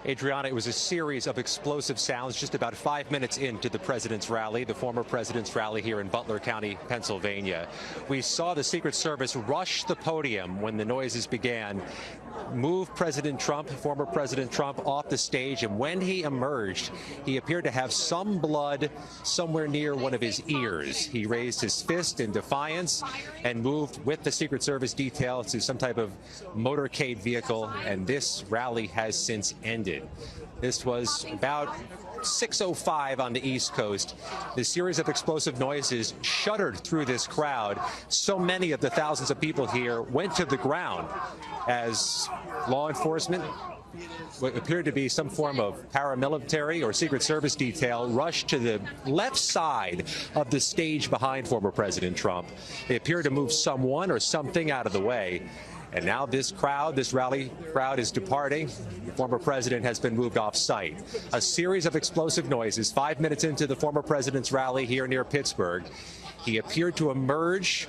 Adriana, it was a series of explosive sounds just about 5 minutes into the president's rally, the former president's rally here in Butler County, Pennsylvania. We saw the Secret Service rush the podium when the noises began, move President Trump, former President Trump, off the stage, and when he emerged, he appeared to have some blood somewhere near one of his ears. He raised his fist in defiance and moved with the Secret Service detail to some type of motorcade vehicle, and this rally has since ended. This was about 6:05 on the East Coast. The series of explosive noises shuddered through this crowd. So many of the thousands of people here went to the ground as law enforcement, what appeared to be some form of paramilitary or Secret Service detail, rushed to the left side of the stage behind former President Trump. They appeared to move someone or something out of the way. And now this crowd, this rally crowd, is departing. The former president has been moved off site. A series of explosive noises 5 minutes into the former president's rally here near Pittsburgh. He appeared to emerge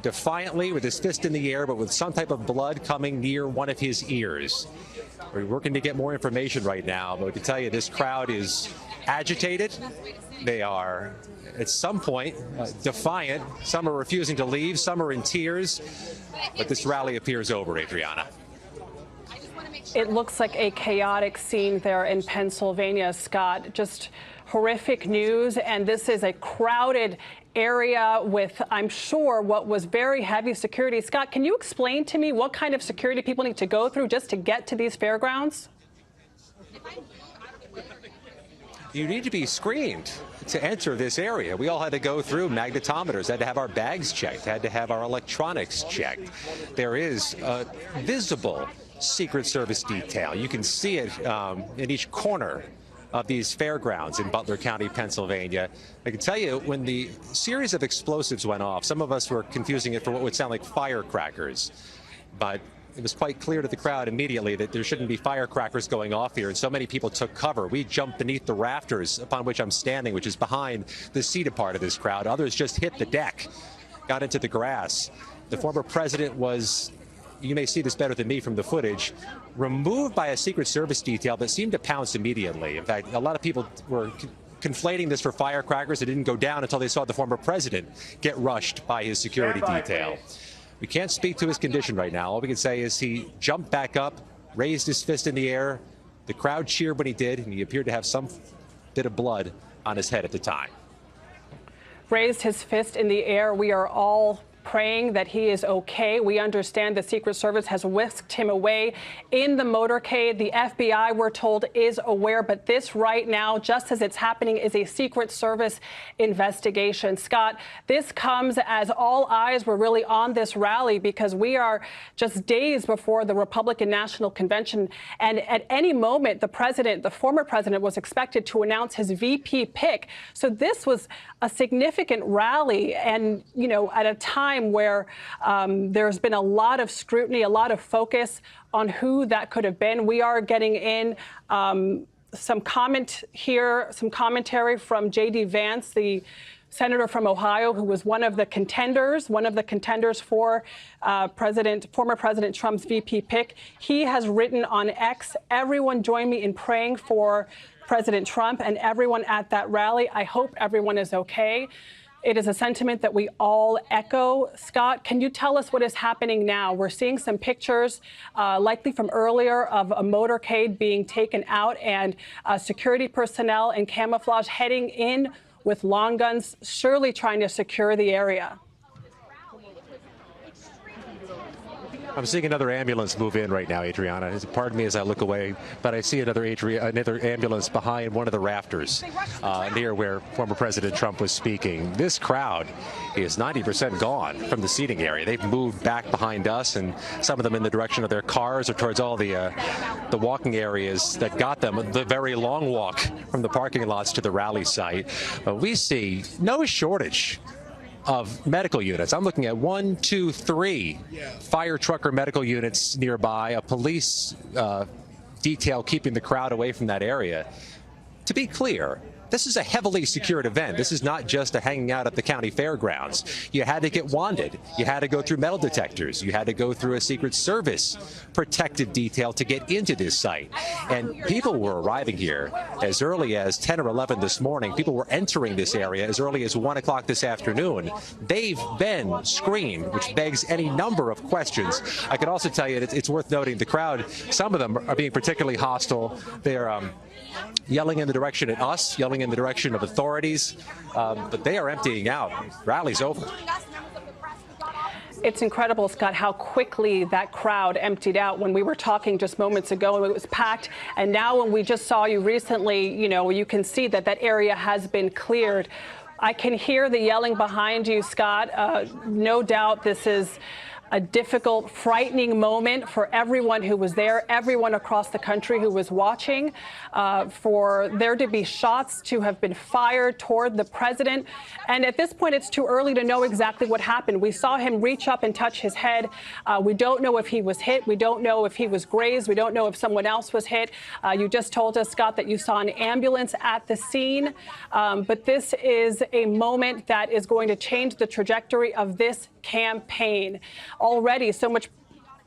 defiantly with his fist in the air, but with some type of blood coming near one of his ears. We're working to get more information right now, but we can tell you this crowd is agitated. They are, at some point, defiant. Some are refusing to leave. Some are in tears. But this rally appears over, Adriana. It looks like a chaotic scene there in Pennsylvania, Scott. Just horrific news. And this is a crowded area with, I'm sure, what was very heavy security. Scott, can you explain to me what kind of security people need to go through just to get to these fairgrounds? You need to be screened to enter this area. We all had to go through magnetometers, had to have our bags checked, had to have our electronics checked. There is a visible Secret Service detail. You can see it in each corner of these fairgrounds in Butler County, Pennsylvania. I can tell you, when the series of explosives went off, some of us were confusing it for what would sound like firecrackers. But it was quite clear to the crowd immediately that there shouldn't be firecrackers going off here, and so many people took cover. We jumped beneath the rafters upon which I'm standing, which is behind the seated part of this crowd. Others just hit the deck, got into the grass. The former president was, you may see this better than me from the footage, removed by a Secret Service detail that seemed to pounce immediately. In fact, a lot of people were conflating this for firecrackers. It didn't go down until they saw the former president get rushed by his security detail. We can't speak to his condition right now. All we can say is he jumped back up, raised his fist in the air. The crowd cheered when he did, and he appeared to have some bit of blood on his head at the time. Raised his fist in the air. We are all praying that he is okay. We understand the Secret Service has whisked him away in the motorcade. The FBI, we're told, is aware, but this right now, just as it's happening, is a Secret Service investigation. Scott, this comes as all eyes were really on this rally because we are just days before the Republican National Convention, and at any moment, the former president, was expected to announce his VP pick. So this was a significant rally, and, you know, at a time where there's been a lot of scrutiny, a lot of focus on who that could have been. We are getting in some comment here, some commentary from J.D. Vance, the senator from Ohio, who was one of the contenders for former President Trump's VP pick. He has written on X, "Everyone join me in praying for President Trump and everyone at that rally. I hope everyone is okay." It is a sentiment that we all echo. Scott, can you tell us what is happening now? We're seeing some pictures, likely from earlier, of a motorcade being taken out and security personnel in camouflage heading in with long guns, surely trying to secure the area. I'm seeing another ambulance move in right now, Adriana. Pardon me as I look away, but I see another ambulance behind one of the rafters near where former President Trump was speaking. This crowd is 90% gone from the seating area. They've moved back behind us, and some of them in the direction of their cars or towards all the walking areas that got them the very long walk from the parking lots to the rally site. But we see no shortage of medical units. I'm looking at 1, 2, 3 fire truck or medical units nearby, a police detail keeping the crowd away from that area. To be clear, This is a heavily secured event. This is not just a hanging out at the county fairgrounds. You had to get wanded. You had to go through metal detectors. You had to go through a Secret Service protective detail to get into this site. And people were arriving here as early as 10 or 11 this morning. People were entering this area as early as 1 o'clock this afternoon. They've been screened, which begs any number of questions. I can also tell you it's worth noting the crowd, some of them are being particularly hostile. They're yelling in the direction at us, yelling in the direction of authorities, but they are emptying out. Rally's over. It's incredible, Scott, how quickly that crowd emptied out. When we were talking just moments ago, it was packed. And now when we just saw you recently, you can see that that area has been cleared. I can hear the yelling behind you, Scott. No doubt this is a difficult, frightening moment for everyone who was there, everyone across the country who was watching, for there to be shots to have been fired toward the president. And at this point, it's too early to know exactly what happened. We saw him reach up and touch his head. We don't know if he was hit. We don't know if he was grazed. We don't know if someone else was hit. You just told us, Scott, that you saw an ambulance at the scene. But this is a moment that is going to change the trajectory of this campaign. Already, so much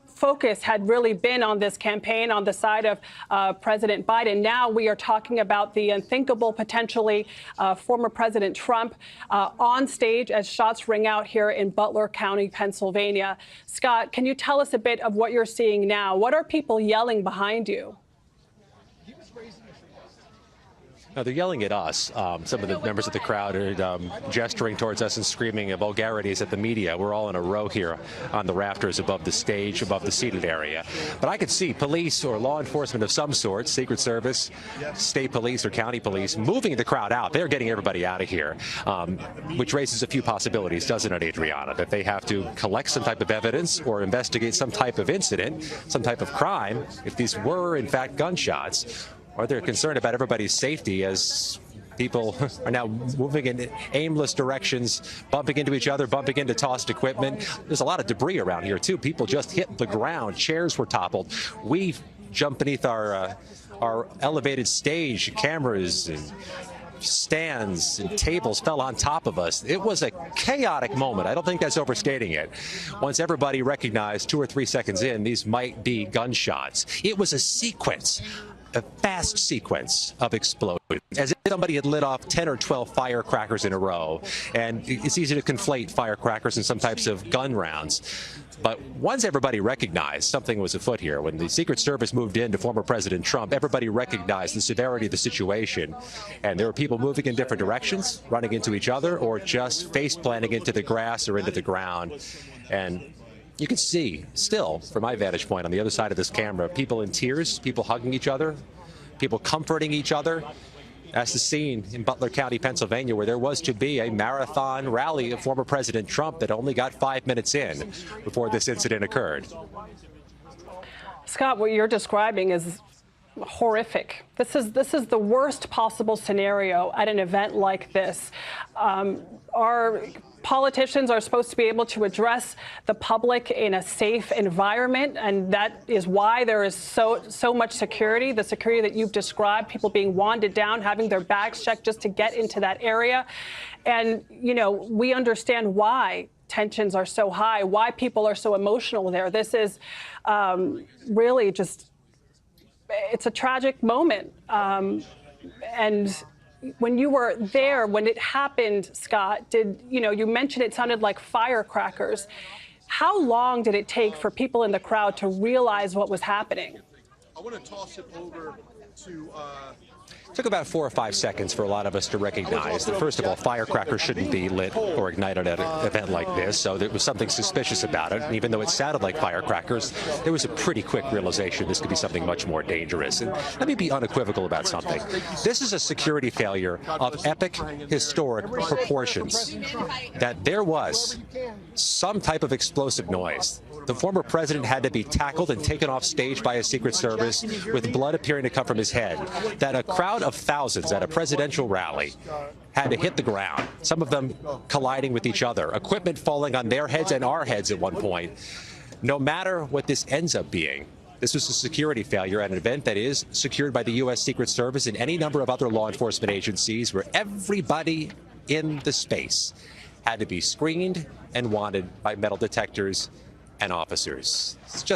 focus had really been on this campaign on the side of President Biden. Now we are talking about the unthinkable, potentially former President Trump on stage as shots ring out here in Butler County, Pennsylvania. Scott, can you tell us a bit of what you're seeing now? What are people yelling behind you? Now, they're yelling at us. Some of the members of the crowd are gesturing towards us and screaming vulgarities at the media. We're all in a row here on the rafters above the stage, above the seated area. But I could see police or law enforcement of some sort, Secret Service, state police or county police, moving the crowd out. They're getting everybody out of here, which raises a few possibilities, doesn't it, Adriana? That they have to collect some type of evidence or investigate some type of incident, some type of crime, if these were, in fact, gunshots. Or they're concerned about everybody's safety as people are now moving in aimless directions, bumping into each other, bumping into tossed equipment. There's a lot of debris around here, too. People just hit the ground. Chairs were toppled. We jumped beneath our elevated stage. Cameras and stands and tables fell on top of us. It was a chaotic moment. I don't think that's overstating it. Once everybody recognized 2 or 3 seconds in, these might be gunshots. It was a sequence, a fast sequence of explosions, as if somebody had lit off 10 or 12 firecrackers in a row. And it's easy to conflate firecrackers and some types of gun rounds. But once everybody recognized something was afoot here, when the Secret Service moved in to former President Trump, everybody recognized the severity of the situation. And there were people moving in different directions, running into each other, or just face planting into the grass or into the ground. And you can see, still, from my vantage point on the other side of this camera, people in tears, people hugging each other, people comforting each other. That's the scene in Butler County, Pennsylvania, where there was to be a marathon rally of former President Trump that only got 5 minutes in before this incident occurred. Scott, what you're describing is horrific. This is the worst possible scenario at an event like this. Our politicians are supposed to be able to address the public in a safe environment, and that is why there is so much security, the security that you've described, people being wanded down, having their bags checked just to get into that area. And, we understand why tensions are so high, why people are so emotional there. This is really just, it's a tragic moment. And when you were there, when it happened, Scott, you mentioned it sounded like firecrackers. How long did it take for people in the crowd to realize what was happening? I want to toss it over to It took about 4 or 5 seconds for a lot of us to recognize that, first of all, firecrackers shouldn't be lit or ignited at an event like this, so there was something suspicious about it. And even though it sounded like firecrackers, there was a pretty quick realization this could be something much more dangerous. And let me be unequivocal about something. This is a security failure of epic, historic proportions, that there was some type of explosive noise. The former president had to be tackled and taken off stage by a Secret Service with blood appearing to come from his head. That a crowd of thousands at a presidential rally had to hit the ground, some of them colliding with each other, equipment falling on their heads and our heads at one point. No matter what this ends up being, This was a security failure at an event that is secured by the U.S. Secret Service and any number of other law enforcement agencies, where everybody in the space had to be screened and wanted by metal detectors and officers. It's just